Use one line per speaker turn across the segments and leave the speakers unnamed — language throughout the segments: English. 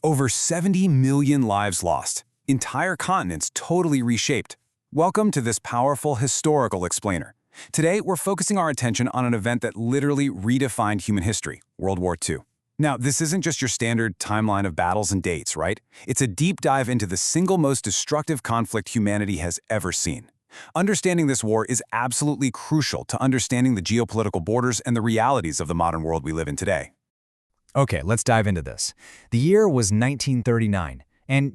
Over 70 million lives lost. Entire continents totally reshaped. Welcome to this powerful historical explainer. Today, we're focusing our attention on an event that literally redefined human history, World War II. Now, this isn't just your standard timeline of battles and dates, right? It's a deep dive into the single most destructive conflict humanity has ever seen. Understanding this war is absolutely crucial to understanding the geopolitical borders and the realities of the modern world we live in today.
Okay, let's dive into this. The year was 1939, and,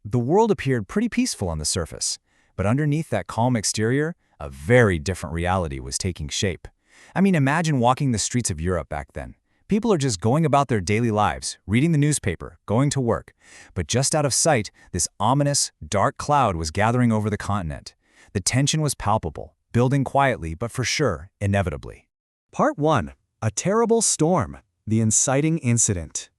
the world appeared pretty peaceful on the surface. But underneath that calm exterior, a very different reality was taking shape. I mean, imagine walking the streets of Europe back then. People are just going about their daily lives, reading the newspaper, going to work. But just out of sight, this ominous, dark cloud was gathering over the continent. The tension was palpable, building quietly, but for sure, inevitably.
Part 1. A terrible storm. The inciting incident.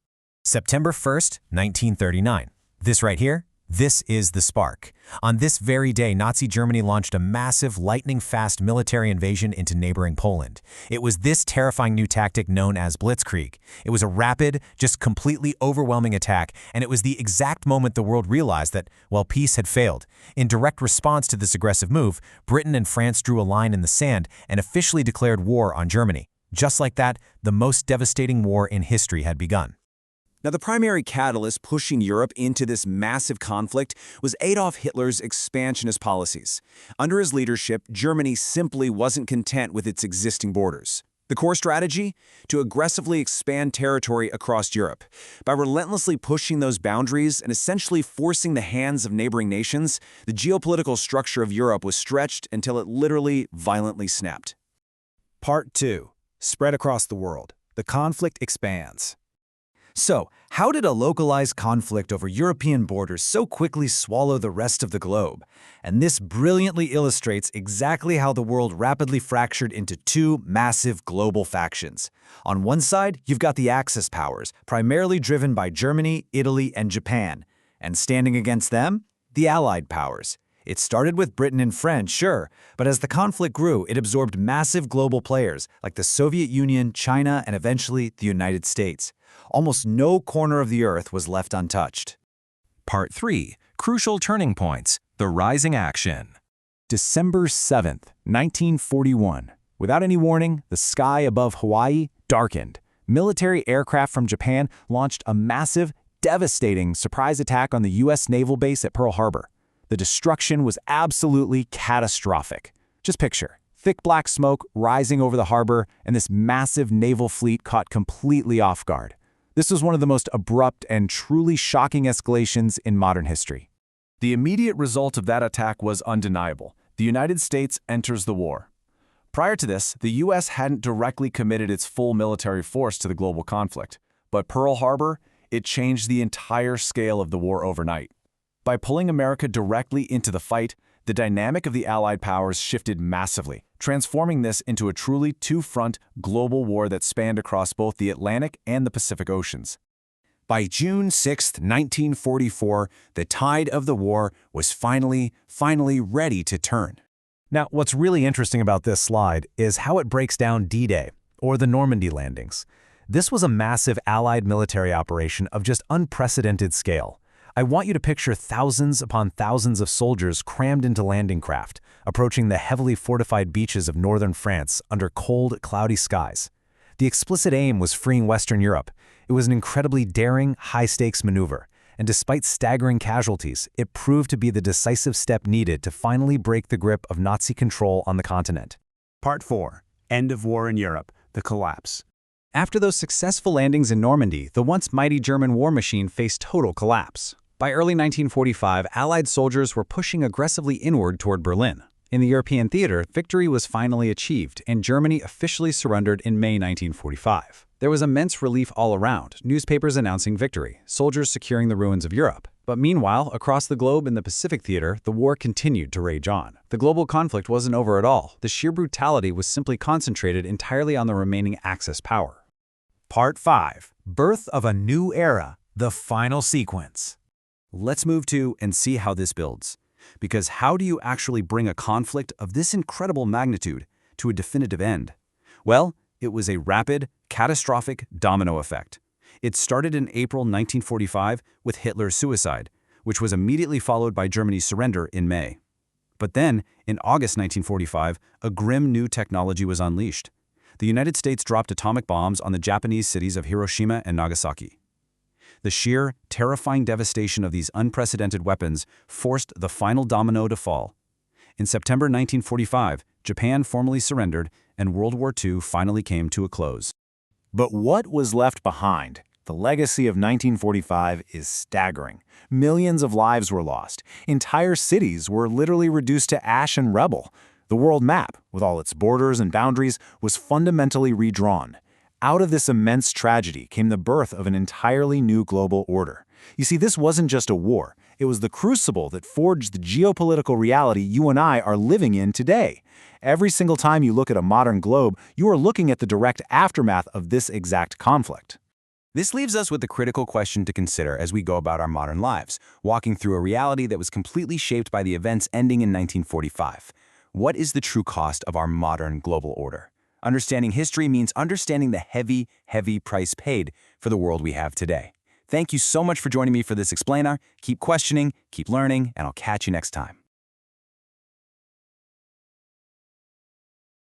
September 1st, 1939. This right here, this is the spark. On this very day, Nazi Germany launched a massive, lightning-fast military invasion into neighboring Poland. It was this terrifying new tactic known as blitzkrieg. It was a rapid, just completely overwhelming attack, and it was the exact moment the world realized that, well, peace had failed. In direct response to this aggressive move, Britain and France drew a line in the sand and officially declared war on Germany. Just like that, the most devastating war in history had begun.
Now, the primary catalyst pushing Europe into this massive conflict was Adolf Hitler's expansionist policies. Under his leadership, Germany simply wasn't content with its existing borders. The core strategy? To aggressively expand territory across Europe. By relentlessly pushing those boundaries and essentially forcing the hands of neighboring nations, the geopolitical structure of Europe was stretched until it literally violently snapped.
Part 2. Spread across the world. The conflict expands. So, how did a localized conflict over European borders so quickly swallow the rest of the globe? And this brilliantly illustrates exactly how the world rapidly fractured into two massive global factions. On one side, you've got the Axis powers, primarily driven by Germany, Italy, and Japan. And standing against them, the Allied powers. It started with Britain and France, sure, but as the conflict grew, it absorbed massive global players like the Soviet Union, China, and eventually the United States. Almost no corner of the earth was left untouched.
Part 3. Crucial Turning Points. The Rising Action.
December 7th, 1941. Without any warning, the sky above Hawaii darkened. Military aircraft from Japan launched a massive, devastating surprise attack on the U.S. naval base at Pearl Harbor. The destruction was absolutely catastrophic. Just picture, thick black smoke rising over the harbor and this massive naval fleet caught completely off guard. This was one of the most abrupt and truly shocking escalations in modern history.
The immediate result of that attack was undeniable. The United States enters the war. Prior to this, the U.S. hadn't directly committed its full military force to the global conflict. But Pearl Harbor, it changed the entire scale of the war overnight. By pulling America directly into the fight, the dynamic of the Allied powers shifted massively, transforming this into a truly two-front global war that spanned across both the Atlantic and the Pacific Oceans.
By June 6, 1944, the tide of the war was finally ready to turn.
Now, what's really interesting about this slide is how it breaks down D-Day, or the Normandy landings. This was a massive Allied military operation of just unprecedented scale. I want you to picture thousands upon thousands of soldiers crammed into landing craft, approaching the heavily fortified beaches of northern France under cold, cloudy skies. The explicit aim was freeing Western Europe. It was an incredibly daring, high-stakes maneuver, and despite staggering casualties, it proved to be the decisive step needed to finally break the grip of Nazi control on the continent.
Part 4. End of war in Europe. The collapse.
After those successful landings in Normandy, the once mighty German war machine faced total collapse. By early 1945, Allied soldiers were pushing aggressively inward toward Berlin. In the European theater, victory was finally achieved, and Germany officially surrendered in May 1945. There was immense relief all around, newspapers announcing victory, soldiers securing the ruins of Europe. But meanwhile, across the globe in the Pacific theater, the war continued to rage on. The global conflict wasn't over at all. The sheer brutality was simply concentrated entirely on the remaining Axis power.
Part 5. Birth of a new era. The final sequence.
Let's move to and see how this builds. Because how do you actually bring a conflict of this incredible magnitude to a definitive end? Well, it was a rapid, catastrophic domino effect.
It started in April 1945 with Hitler's suicide, which was immediately followed by Germany's surrender in May. But then, in August 1945, a grim new technology was unleashed. The United States dropped atomic bombs on the Japanese cities of Hiroshima and Nagasaki. The sheer, terrifying devastation of these unprecedented weapons forced the final domino to fall. In September 1945, Japan formally surrendered, and World War II finally came to a close.
But what was left behind? The legacy of 1945 is staggering. Millions of lives were lost. Entire cities were literally reduced to ash and rubble. The world map, with all its borders and boundaries, was fundamentally redrawn. Out of this immense tragedy came the birth of an entirely new global order. You see, this wasn't just a war. It was the crucible that forged the geopolitical reality you and I are living in today. Every single time you look at a modern globe, you are looking at the direct aftermath of this exact conflict.
This leaves us with the critical question to consider as we go about our modern lives, walking through a reality that was completely shaped by the events ending in 1945. What is the true cost of our modern global order? Understanding history means understanding the heavy, heavy price paid for the world we have today. Thank you so much for joining me for this explainer. Keep questioning, keep learning, and I'll catch you next time.